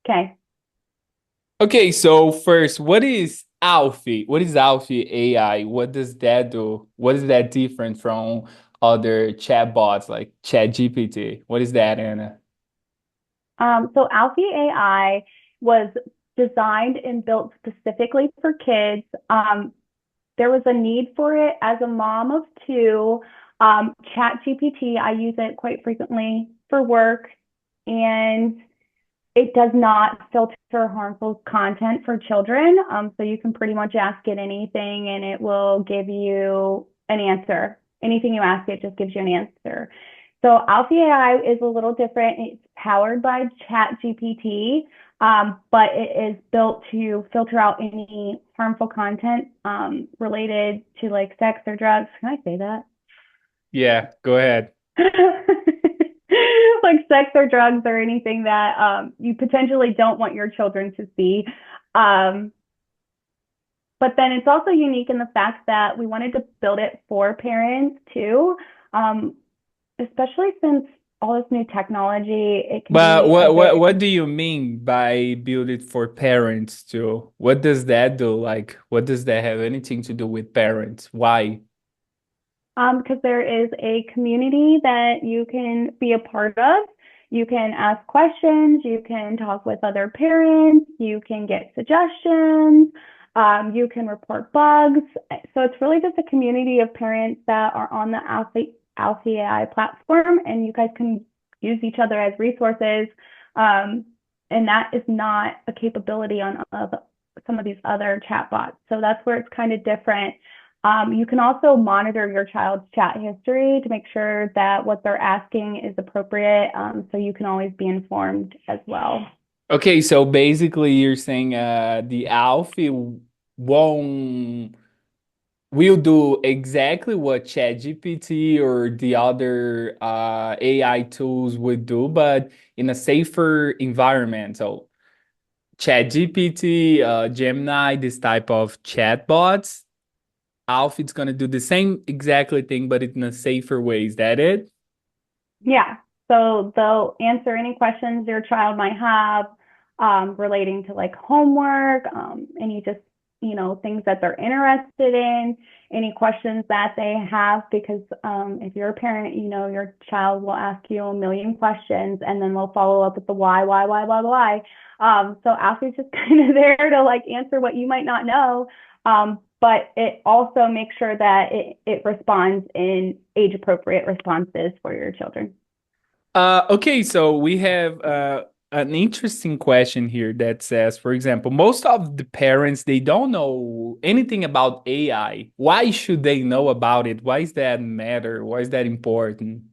Okay. Okay, so first, what is Alfie? What is Alfie AI? What does that do? What is that different from other chatbots like ChatGPT? What is that, Anna? So Alfie AI was designed and built specifically for kids. There was a need for it as a mom of two. ChatGPT, I use it quite frequently for work, and it does not filter harmful content for children. So you can pretty much ask it anything and it will give you an answer. Anything you ask it just gives you an answer. So Alfie AI is a little different. It's powered by ChatGPT, but it is built to filter out any harmful content related to like sex or drugs. Can I say that? Yeah, go ahead. Like sex or drugs or anything that you potentially don't want your children to see. Um, but then it's also unique in the fact that we wanted to build it for parents too, um, especially since all this new technology, it can But be a what bit what do you mean by build it for parents too? What does that do? Like, what does that have anything to do with parents? Why? because there is a community that you can be a part of. You can ask questions, you can talk with other parents, you can get suggestions, you can report bugs. So it's really just a community of parents that are on the Alfie AI platform, and you guys can use each other as resources. Um, and that is not a capability on some of these other chatbots. So that's where it's kind of different. You can also monitor your child's chat history to make sure that what they're asking is appropriate. So you can always be informed as well. Okay, so basically you're saying the Alfie won't will do exactly what ChatGPT or the other AI tools would do, but in a safer environment. So ChatGPT, Gemini, this type of chatbots, Alfie's gonna do the same exactly thing, but in a safer way. Is that it? Yeah. So they'll answer any questions your child might have relating to like homework, any just, things that they're interested in, any questions that they have. Because if you're a parent, your child will ask you a million questions and then they'll follow up with the why. So Alfie's just kind of there to like answer what you might not know. But it also makes sure that it responds in age appropriate responses for your children. Okay, so we have an interesting question here that says, for example, most of the parents they don't know anything about AI. Why should they know about it? Why is that matter? Why is that important?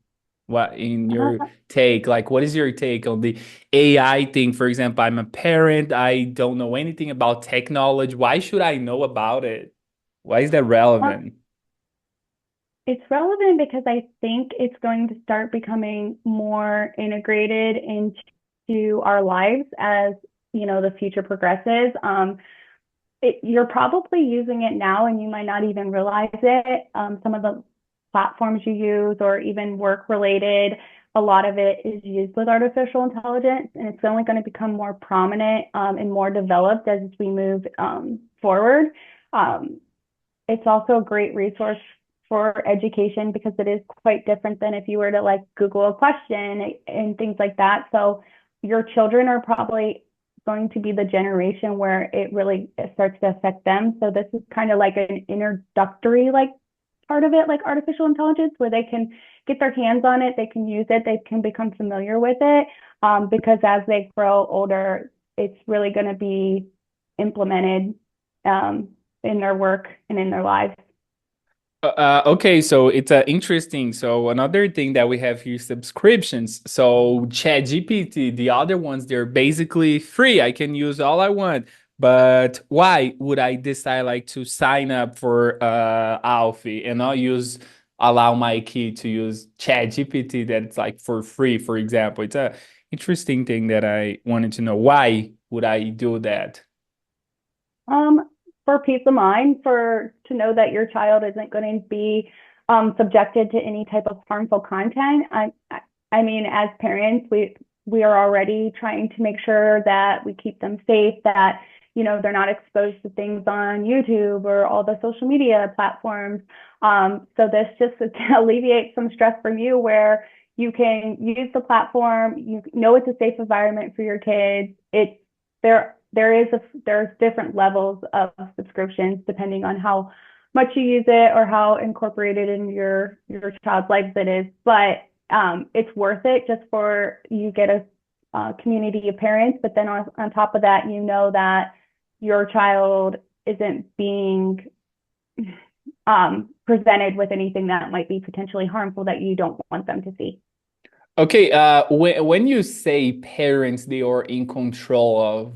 What in your Uh, take? Like, what is your take on the AI thing? For example, I'm a parent. I don't know anything about technology. Why should I know about it? Why is that relevant? it's relevant because I think it's going to start becoming more integrated into our lives as the future progresses. You're probably using it now and you might not even realize it. Some of the platforms you use or even work related, a lot of it is used with artificial intelligence, and it's only going to become more prominent and more developed as we move forward. Um, it's also a great resource for education because it is quite different than if you were to like Google a question and things like that. So your children are probably going to be the generation where it starts to affect them. So this is kind of like an introductory like part of it, like artificial intelligence, where they can get their hands on it, they can use it, they can become familiar with it. Because as they grow older, it's really going to be implemented um, in their work and in their lives. Okay, so it's interesting. So another thing that we have here, subscriptions. So ChatGPT, the other ones, they're basically free. I can use all I want. But why would I decide like to sign up for Alfie and not use allow my kid to use ChatGPT that's like for free, for example? It's a interesting thing that I wanted to know. Why would I do that? Um, for peace of mind, for to know that your child isn't going to be subjected to any type of harmful content. I mean, as parents, we are already trying to make sure that we keep them safe, that, they're not exposed to things on YouTube or all the social media platforms. So this just alleviates some stress from you where you can use the platform, it's a safe environment for your kids. There's different levels of subscriptions depending on how much you use it or how incorporated in your child's life it is. But it's worth it just for you get a community of parents. But then on top of that, that your child isn't being presented with anything that might be potentially harmful that you don't want them to see. Okay, when you say parents, they are in control of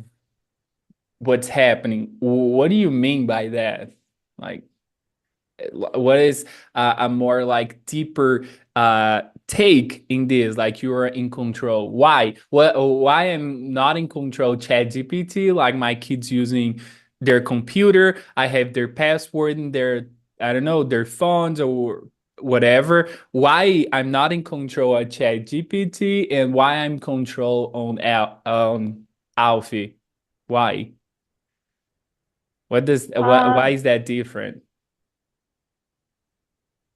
what's happening, what do you mean by that? Like, what is a more like deeper take in this? Like you are in control. Why? Why I'm not in control? ChatGPT, like my kids using their computer, I have their password in their, I don't know, their phones or whatever. Why I'm not in control of ChatGPT and why I'm control on Alfie? Why? Why Um, is that different?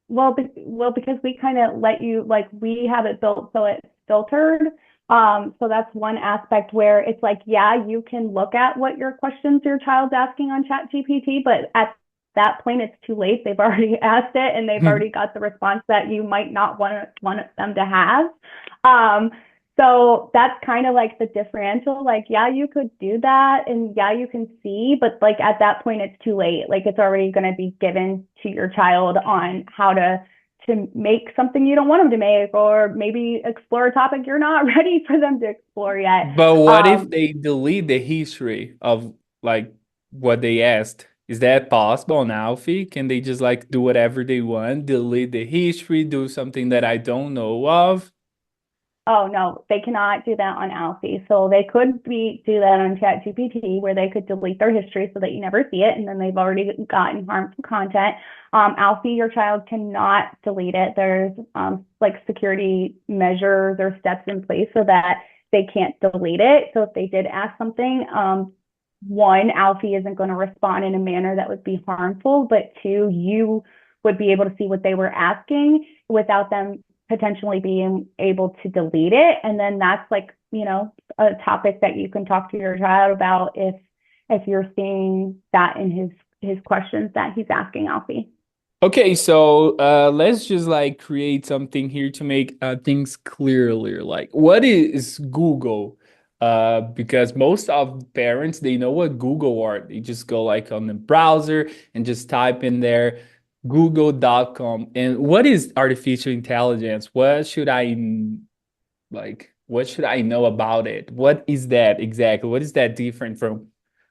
because we kind of let you, like, we have it built so it's filtered. So that's one aspect where it's like, yeah, you can look at what your questions your child's asking on ChatGPT, but at that point, it's too late. They've already asked it and they've already got the response that you might not want them to have. Um, so that's kind of like the differential. Like, yeah, you could do that and yeah, you can see, but like at that point, it's too late. Like it's already going to be given to your child on how to make something you don't want them to make, or maybe explore a topic you're not ready for them to explore yet. But what if Um, they delete the history of like what they asked? Is that possible on Alfie? Can they just like do whatever they want, delete the history, do something that I don't know of? Oh no, they cannot do that on Alfie. So they could do that on ChatGPT where they could delete their history so that you never see it, and then they've already gotten harmful content. Alfie, your child cannot delete it. There's like security measures or steps in place so that they can't delete it. So if they did ask something, one, Alfie isn't going to respond in a manner that would be harmful, but two, you would be able to see what they were asking without them potentially being able to delete it. And then that's like, a topic that you can talk to your child about if you're seeing that in his questions that he's asking Alfie. Okay, so let's just like create something here to make things clearly. Like, what is Google? Because most of parents they know what Google are. They just go like on the browser and just type in there google.com. And what is artificial intelligence? What should I know about it? What is that exactly? What is that different from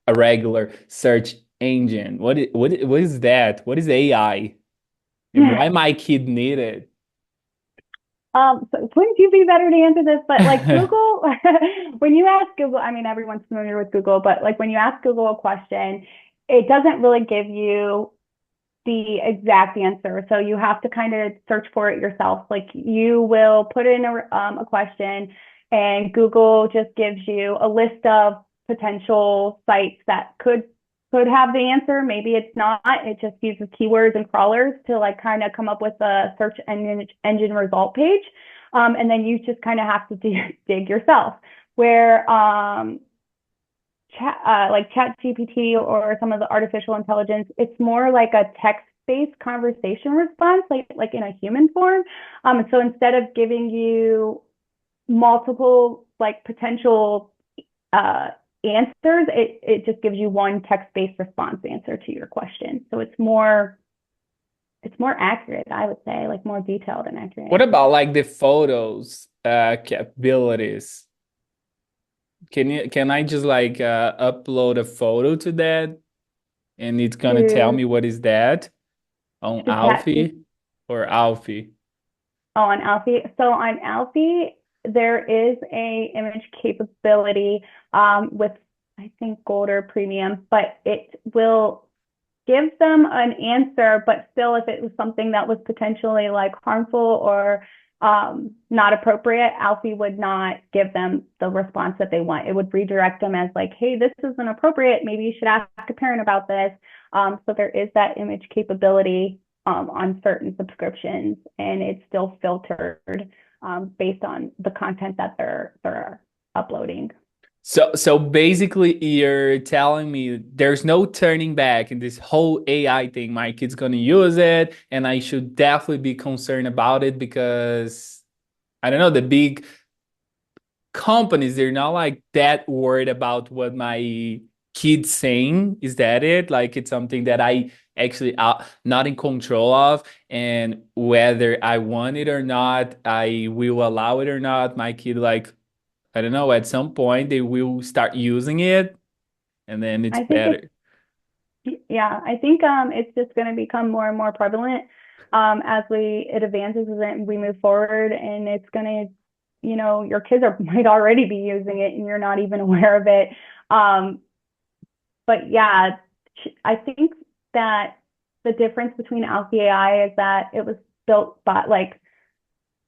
a regular search engine? What is that? What is AI? And why my kid need it? So wouldn't you be better to answer this? But like Google, when you ask Google, I mean, everyone's familiar with Google, but like when you ask Google a question, it doesn't really give you the exact answer. So you have to kind of search for it yourself. Like you will put in a question and Google just gives you a list of potential sites that could have the answer. Maybe it's not. It just uses keywords and crawlers to like kind of come up with a search engine result page. And then you just kind of have to dig yourself. Where like chat gpt or some of the artificial intelligence, it's more like a text-based conversation response, like in a human form. So instead of giving you multiple like potential uh, answers, it just gives you one text-based response answer to your question. So it's more accurate, I would say, like more detailed and accurate. What about like the photos capabilities? Can I just like upload a photo to that and it's gonna tell To me what is that on to chat Alfie or Alfie? on Alfie. So on Alfie, there is a image capability with I think Gold or Premium, but it will give them an answer, but still, if it was something that was potentially like harmful or not appropriate, Alfie would not give them the response that they want. It would redirect them as like, hey, this isn't appropriate. Maybe you should ask a parent about this. So there is that image capability on certain subscriptions, and it's still filtered based on the content that they're uploading. So basically, you're telling me there's no turning back in this whole AI thing. My kid's gonna use it, and I should definitely be concerned about it because I don't know, the big companies, they're not like that worried about what my kid's saying. Is that it? Like it's something that I actually not in control of, and whether I want it or not, I will allow it or not. My kid, like, I don't know, at some point they will start using it and then it's I think better. yeah, I think it's just going to become more and more prevalent as it advances and we move forward, and it's going to, your kids are might already be using it and you're not even aware of it. Um, but yeah, I think that the difference between Alfie AI is that it was built by like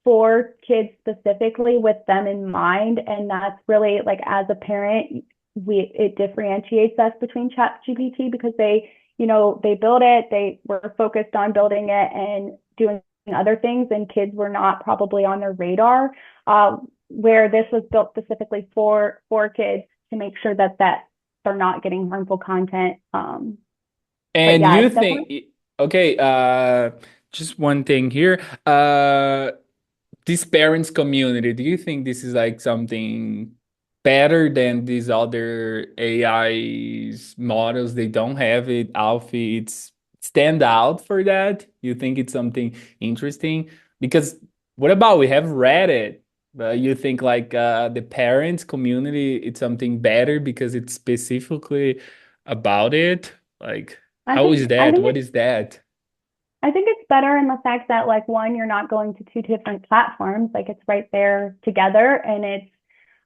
for kids specifically with them in mind, and that's really like as a parent, it differentiates us between Chat GPT because they build it, they were focused on building it and doing other things, and kids were not probably on their radar. Where this was built specifically for kids to make sure that they're not getting harmful content. But And yeah, you it's definitely. think, okay, just one thing here. This parents community, do you think this is like something better than these other AI models? They don't have it. Alfie, it's stand out for that. You think it's something interesting? Because what about we have Reddit? You think like the parents community, it's something better because it's specifically about it? Like, I how think is I that? think What it's is that? I think it's better in the fact that like one, you're not going to two different platforms. Like it's right there together, and it's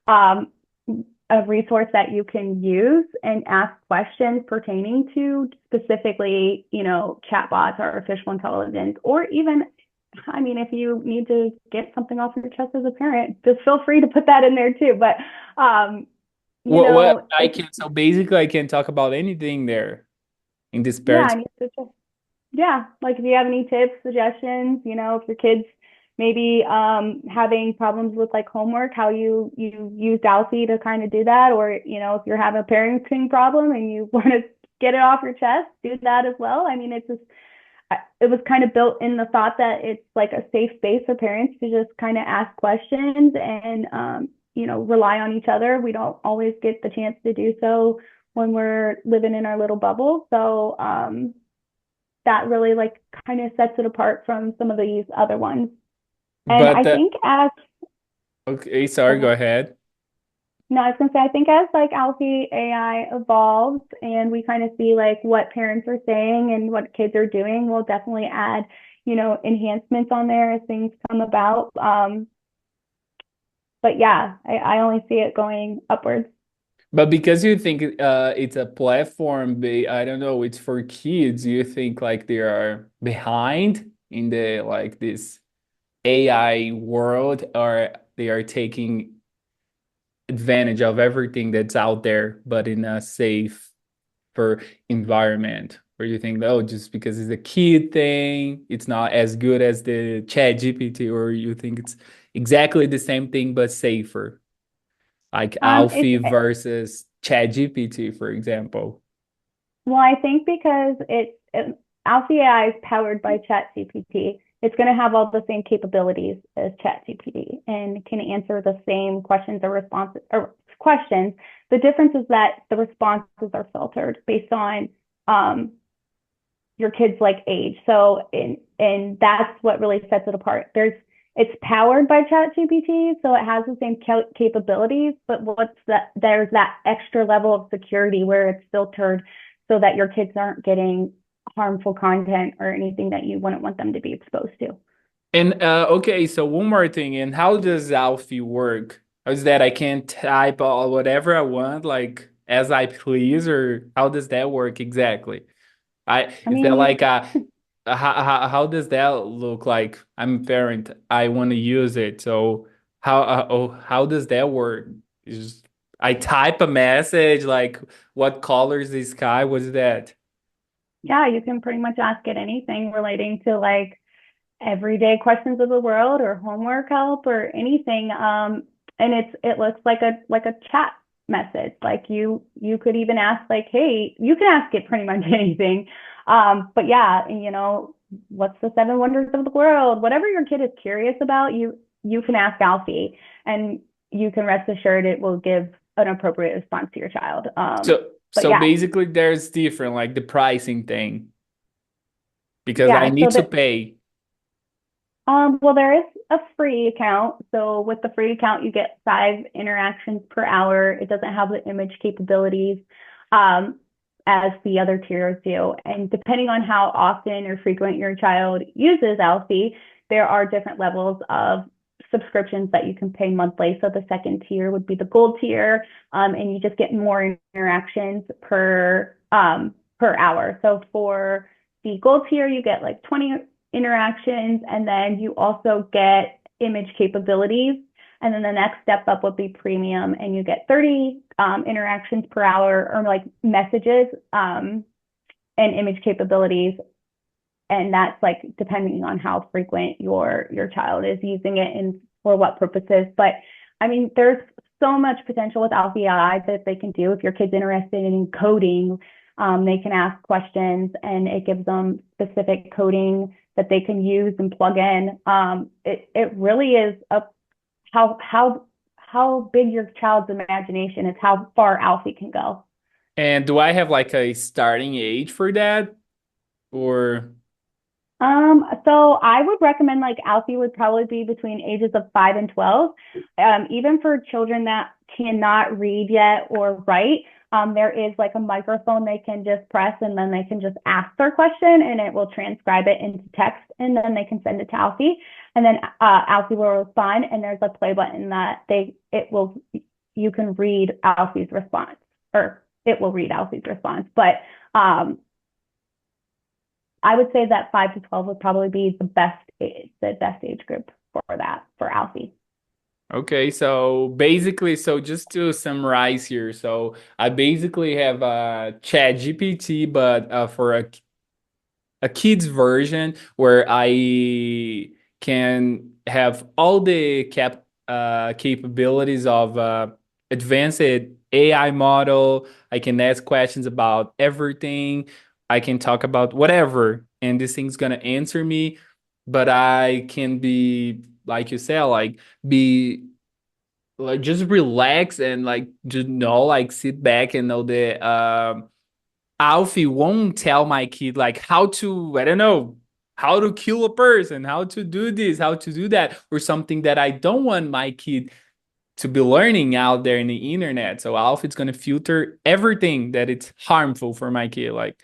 um, a resource that you can use and ask questions pertaining to specifically, chatbots, artificial intelligence, or even, I mean, if you need to get something off your chest as a parent, just feel free to put that in there too. But What I it's can, so basically I can talk about anything there in this yeah, parents. and it's just yeah, like if you have any tips, suggestions, if your kids maybe having problems with like homework, how you use Alfie to kind of do that, or if you're having a parenting problem and you want to get it off your chest, do that as well. I mean, it was kind of built in the thought that it's like a safe space for parents to just kind of ask questions and rely on each other. We don't always get the chance to do so when we're living in our little bubble. So that really like kind of sets it apart from some of these other ones. And I But think as okay, sorry, go go ahead. no, I was gonna say I think as like Alfie AI evolves and we kind of see like what parents are saying and what kids are doing, we'll definitely add, enhancements on there as things come about. But yeah, I only see it going upwards. But because you think it's a platform, I don't know, it's for kids, you think like they are behind in the like this AI world, or they are taking advantage of everything that's out there, but in a safe for environment? Or you think, oh, just because it's a kid thing, it's not as good as the Chat GPT, or you think it's exactly the same thing but safer, like It's Alfie versus Chat GPT, for example. Well, I think because Alfie AI is powered by ChatGPT, it's going to have all the same capabilities as ChatGPT and can answer the same questions or responses or questions. The difference is that the responses are filtered based on um, your kid's like age. So, and that's what really sets it apart. It's powered by ChatGPT, so it has the same capabilities, but there's that extra level of security where it's filtered so that your kids aren't getting harmful content or anything that you wouldn't want them to be exposed to. And okay, so one more thing. And how does Alfie work? Is that I can type all whatever I want, like as I please, or how does that work exactly? I I is that mean, like how does that look like? I'm a parent. I want to use it. So how does that work? Is I type a message like what color is the sky? What's that? Yeah, you can pretty much ask it anything relating to like everyday questions of the world or homework help or anything. And it looks like a chat message. Like you could even ask like, hey, you can ask it pretty much anything. But yeah, you know, what's the seven wonders of the world? Whatever your kid is curious about, you can ask Alfie, and you can rest assured it will give an appropriate response to your child. But So yeah, basically there's different like the pricing thing because I yeah. need to pay. Well, there is a free account. So with the free account, you get 5 interactions per hour. It doesn't have the image capabilities um, as the other tiers do. And depending on how often or frequent your child uses Alfie, there are different levels of subscriptions that you can pay monthly. So the second tier would be the gold tier, and you just get more interactions per hour. So for the gold tier, you get like 20 interactions, and then you also get image capabilities. And then the next step up would be premium, and you get 30 interactions per hour or like messages and image capabilities. And that's like depending on how frequent your child is using it and for what purposes. But I mean, there's so much potential with Alfie AI that they can do. If your kid's interested in coding, they can ask questions and it gives them specific coding that they can use and plug in. It really is up how big your child's imagination is, how far Alfie can go. And do I have like a starting age for that or So I would recommend like Alfie would probably be between ages of 5 and 12. Even for children that cannot read yet or write, there is like a microphone they can just press and then they can just ask their question and it will transcribe it into text and then they can send it to Alfie. And then Alfie will respond and there's a play button that it will you can read Alfie's response or it will read Alfie's response. But um, I would say that 5 to 12 would probably be the best age group for that for Alfie. okay, so basically, so just to summarize here, so I basically have a Chat GPT, but for a kid's version where I can have all the capabilities of advanced AI model. I can ask questions about everything. I can talk about whatever, and this thing's gonna answer me. But I can be, like you said, like be like just relax and like just know, like sit back and know that Alfie won't tell my kid like how to, I don't know, how to kill a person, how to do this, how to do that, or something that I don't want my kid to be learning out there in the internet. So Alfie's gonna filter everything that it's harmful for my kid. Like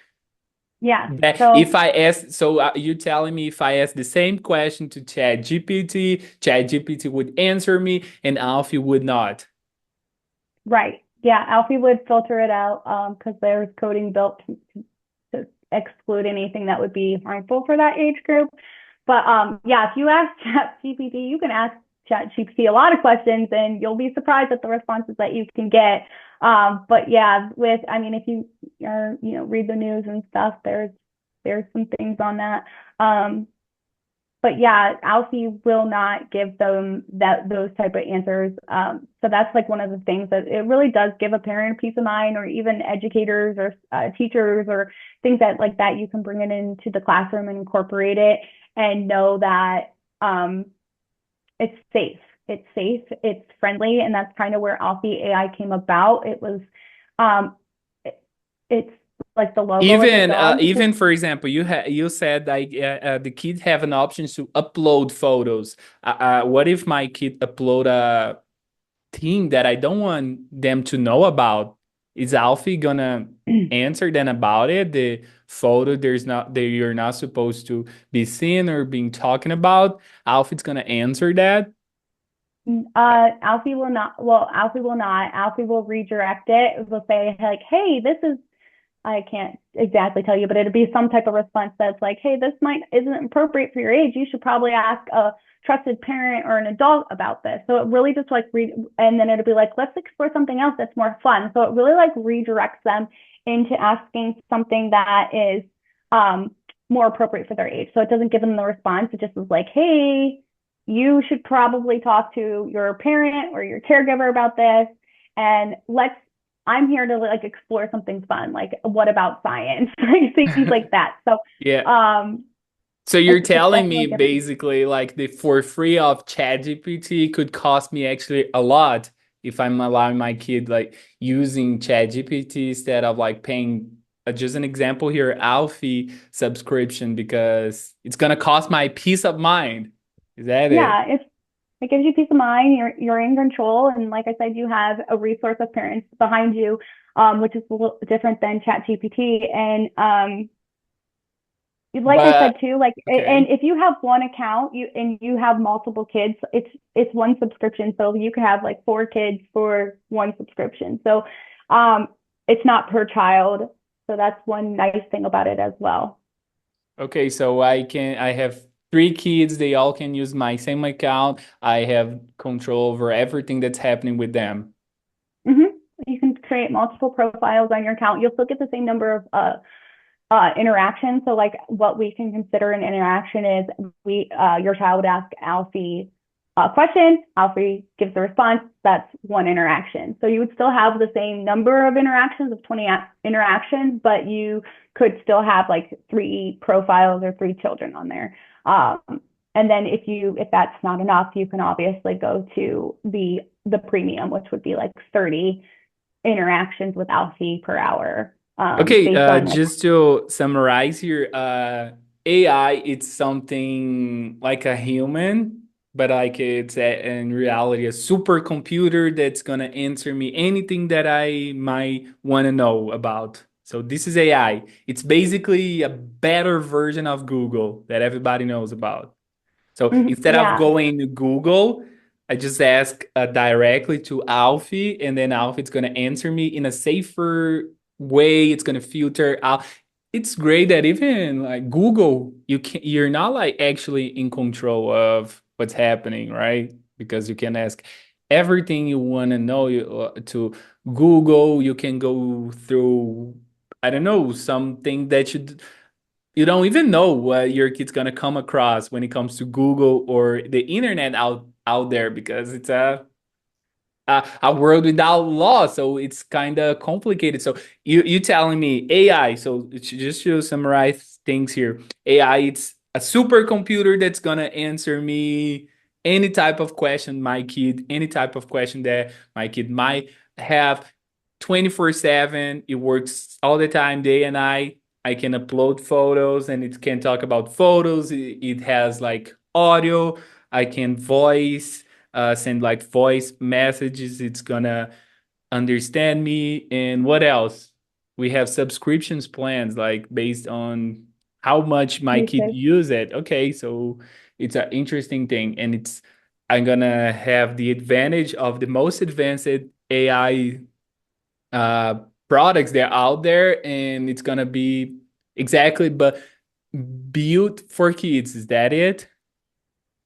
Yeah. that if So I ask, so you're telling me if I ask the same question to Chat GPT would answer me and Alfie would not. right. Yeah, Alfie would filter it out because there's coding built to exclude anything that would be harmful for that age group. But yeah, if you ask ChatGPT, you can ask ChatGPT a lot of questions, and you'll be surprised at the responses that you can get. But yeah, I mean, if you are, read the news and stuff, there's some things on that. Um, but yeah, Alfie will not give them those type of answers. So that's like one of the things that it really does give a parent peace of mind, or even educators or teachers or things that like that. You can bring it into the classroom and incorporate it, and know that it's safe. It's safe. It's friendly, and that's kind of where Alfie AI came about. Um, it, it's like the logo is a dog. Even for example, you said like the kids have an option to upload photos. What if my kid upload a thing that I don't want them to know about? Is Alfie gonna answer then about it? The photo there's not that you're not supposed to be seeing or being talking about. Alfie's gonna answer that. Alfie will not. Well, Alfie will not. Alfie will redirect it. It will say like, "Hey, this is I can't exactly tell you, but it'd be some type of response that's like, hey, this might isn't appropriate for your age. You should probably ask a trusted parent or an adult about this. So it really just like and then it'd be like, let's explore something else that's more fun. So it really like redirects them into asking something that is um more appropriate for their age. So it doesn't give them the response. It just is like, hey, you should probably talk to your parent or your caregiver about this. And I'm here to like explore something fun. Like, what about science? Like things like that. So, Yeah. um, So you're it's telling me definitely different. basically like the for free of ChatGPT could cost me actually a lot if I'm allowing my kid like using ChatGPT instead of like paying just an example here, Alfie subscription because it's gonna cost my peace of mind. Is that it? Yeah, it gives you peace of mind. You're in control, and like I said, you have a resource of parents behind you, which is a little different than ChatGPT. And like I said But too, like and okay. if you have one account, you have multiple kids, it's one subscription. So you could have like four kids for one subscription. So um it's not per child. So that's one nice thing about it as well. Okay, so I have three kids, they all can use my same account. I have control over everything that's happening with them. hmm You can create multiple profiles on your account. You'll still get the same number of interaction. So like what we can consider an interaction is your child would ask Alfie a question, Alfie gives the response, that's one interaction. So you would still have the same number of interactions of 20 interactions, but you could still have like three profiles or three children on there. Um, and then if that's not enough, you can obviously go to the premium, which would be like 30 interactions with Alfie per hour, Okay, based on like just to summarize here, AI it's something like a human, but like in reality a supercomputer that's gonna answer me anything that I might want to know about. So this is AI. It's basically a better version of Google that everybody knows about. So instead of yeah. going to Google, I just ask directly to Alfie, and then Alfie's going to answer me in a safer way. It's going to filter out. It's great that even like Google, you're not like actually in control of what's happening, right? Because you can ask everything you want to know to Google. You can go through, I don't know, something that you don't even know what your kid's gonna come across when it comes to Google or the internet out there because it's a world without law, so it's kind of complicated. So you telling me AI? So just to summarize things here, AI it's a supercomputer that's gonna answer me any type of question my kid, any type of question that my kid might have 24/7. It works all the time, day and night. I can upload photos and it can talk about photos. It has like audio. I can send like voice messages. It's gonna understand me. And what else? We have subscriptions plans like based on how much my kid Usage. use it. Okay, so it's an interesting thing, and it's I'm gonna have the advantage of the most advanced AI uh, products that are out there, and it's gonna be exactly but built for kids. Is that it?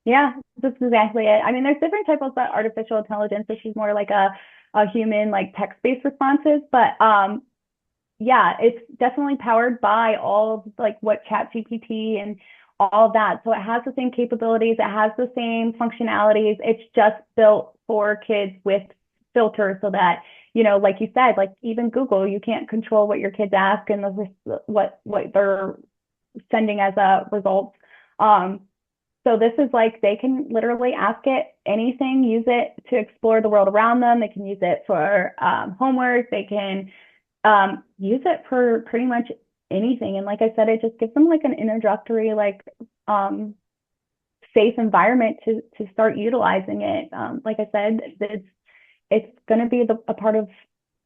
Yeah, that's exactly it. I mean, there's different types of artificial intelligence, which is more like a human, like text-based responses. But yeah, it's definitely powered by all of like what ChatGPT and all of that. So it has the same capabilities, it has the same functionalities. It's just built for kids with filters so that, like you said, like even Google, you can't control what your kids ask and what they're sending as a result. Um, so this is like they can literally ask it anything, use it to explore the world around them. They can use it for homework. They can use it for pretty much anything. And like I said, it just gives them like an introductory, like um, safe environment to start utilizing it. Like I said, it's going to be a part of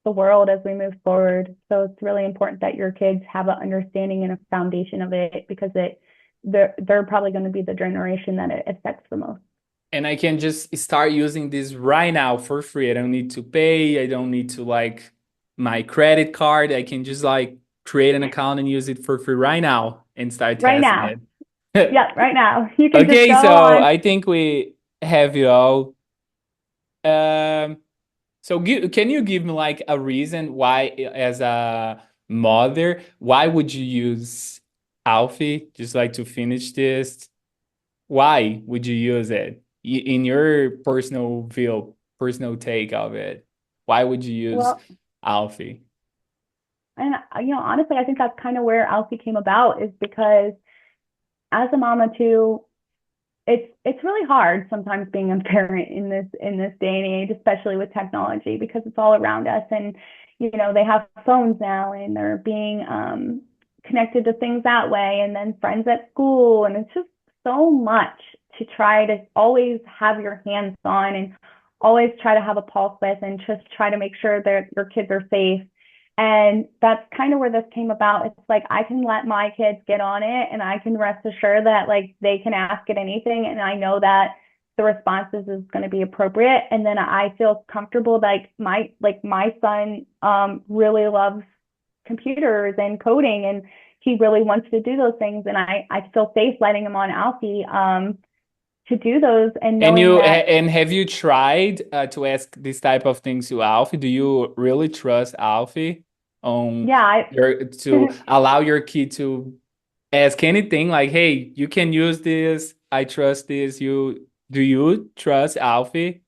the world as we move forward. So it's really important that your kids have an understanding and a foundation of it because they're probably going to be the generation that it affects the most. And I can just start using this right now for free. I don't need to pay. I don't need to like my credit card. I can just like create an account and use it for free right now and start Right testing now. it. Yep, right now. You can just Okay, go so on. I think we have it all. Um, so can you give me like a reason why, as a mother, why would you use Alfie? Just like to finish this, why would you use it? In your personal view, personal take of it, why would you use Well, Alfie? and honestly, I think that's kind of where Alfie came about is because as a mama too, it's really hard sometimes being a parent in this day and age, especially with technology, because it's all around us. And they have phones now, and they're being connected to things that way, and then friends at school, and it's just so much to try to always have your hands on and always try to have a pulse with, and just try to make sure that your kids are safe. And that's kind of where this came about. It's like I can let my kids get on it and I can rest assured that like they can ask it anything and I know that the responses is going to be appropriate. And then I feel comfortable like my son really loves computers and coding and he really wants to do those things and I feel safe letting him on Alfie to do those and And knowing that have you tried to ask this type of things to Alfie? Do you really trust Alfie on yeah your to allow your kid to ask anything like, "Hey, you can use this. I trust this." You trust Alfie?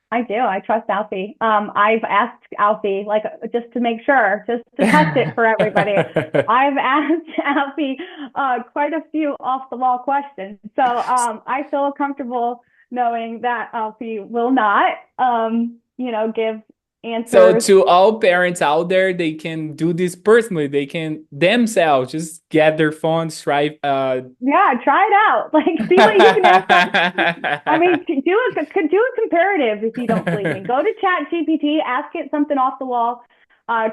I do. I trust Alfie. I've asked Alfie, like, just to make sure, just to test it for everybody. I've asked Alfie quite a few off the wall questions. So I feel comfortable knowing that Alfie will not, give So answers. to all parents out there, they can do this personally. They can themselves just get their phones, try Yeah, try it out. Like, see what you can ask. I mean, could do a comparative if you don't believe me. Go to Chat GPT, ask it something off the wall,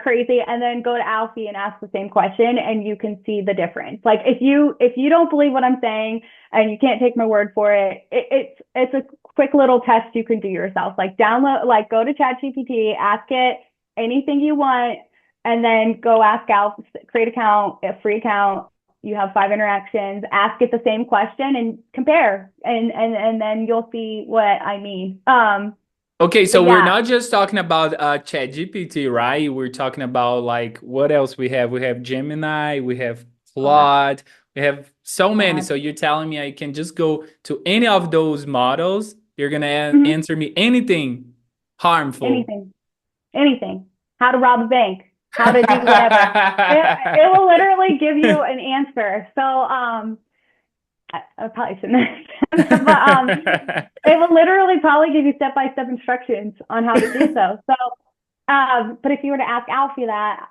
crazy, and then go to Alfie and ask the same question, and you can see the difference. Like if you don't believe what I'm saying and you can't take my word for it, it's a quick little test you can do yourself. Like go to Chat GPT, ask it anything you want, and then go ask Alfie, create account, a free account. You have 5 interactions, ask it the same question and compare and then you'll see what I mean. Okay, so But we're yeah, not just talking about ChatGPT, right? We're talking about like what else we have? We have Gemini, we have oh my Claude, we have so many. God. So you're telling me I can just go to any of those models, you're gonna Mm-hmm. answer me anything harmful. Anything, anything. How to rob a bank, how to do whatever. It will literally give you an answer. So I probably shouldn't have said that, but it will literally probably give you step-by-step instructions on how to do so. So but if you were to ask Alfie that,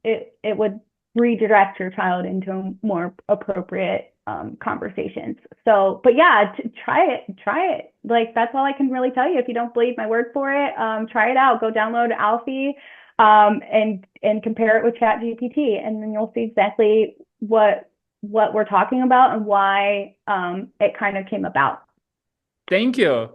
it would redirect your child into more appropriate conversations. So, but yeah, try it. Like that's all I can really tell you. If you don't believe my word for it, try it out. Go download Alfie, and compare it with Chat GPT, and then you'll see exactly what we're talking about and why it kind of came about. Thank you.